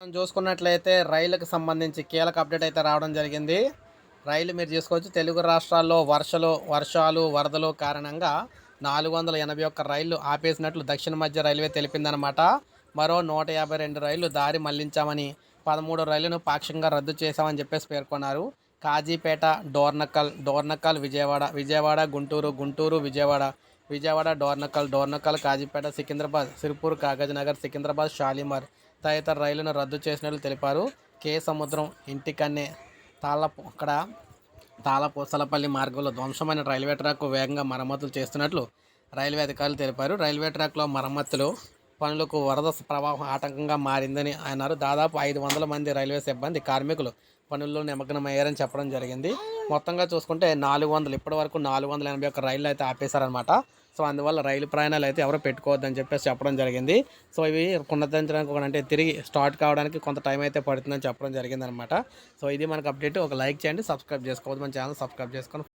మనం చూసుకున్నట్లయితే రైలుకు సంబంధించి కీలక అప్డేట్ అయితే రావడం జరిగింది. రైలు మీరు చూసుకోవచ్చు, తెలుగు రాష్ట్రాల్లో వర్షాలు, వరదలు కారణంగా 481 రైళ్లు ఆపేసినట్లు దక్షిణ మధ్య రైల్వే తెలిపిందనమాట. మరో 152 రైళ్లు దారి మళ్లించామని, 13 రైళ్లను పాక్షికంగా రద్దు చేశామని చెప్పేసి పేర్కొన్నారు. కాజీపేట, డోర్నకల్, విజయవాడ, గుంటూరు, విజయవాడ, డోర్నకల్, కాజీపేట, సికింద్రాబాద్, సిర్పూర్, కాగజ్నగర్, సికింద్రాబాద్, షాలిమార్ తదితర రైళ్లను రద్దు చేసినట్లు తెలిపారు. సముద్రం, ఇంటికన్నే, తాళపూసలపల్లి మార్గంలో ధ్వంసమైన రైల్వే ట్రాక్ వేగంగా మరమ్మతులు చేస్తున్నట్లు రైల్వే అధికారులు తెలిపారు. రైల్వే ట్రాక్లో మరమ్మతులు పనులకు వరద ప్రవాహం ఆటంకంగా మారిందని అన్నారు. దాదాపు 500 మంది రైల్వే సిబ్బంది, కార్మికులు పనుల్లో నిమగ్నమయ్యారని చెప్పడం జరిగింది. మొత్తంగా చూసుకుంటే 400 ఇప్పటి వరకు 481 రైళ్లు అయితే ఆపేశారనమాట. సో అందువల్ల రైలు ప్రయాణాలు అయితే ఎవరు పెట్టుకోవద్దని చెప్పేసి చెప్పడం జరిగింది. సో ఇవి పునరుద్ధరించడానికి అంటే తిరిగి స్టార్ట్ కావడానికి కొంత టైం అయితే పడుతుందని చెప్పడం జరిగిందనమాట. సో ఇది మనకు అప్డేట్. ఒక లైక్ చేయండి, సబ్స్క్రైబ్ చేసుకోవద్దు, మన ఛానల్ సబ్స్క్రైబ్ చేసుకొని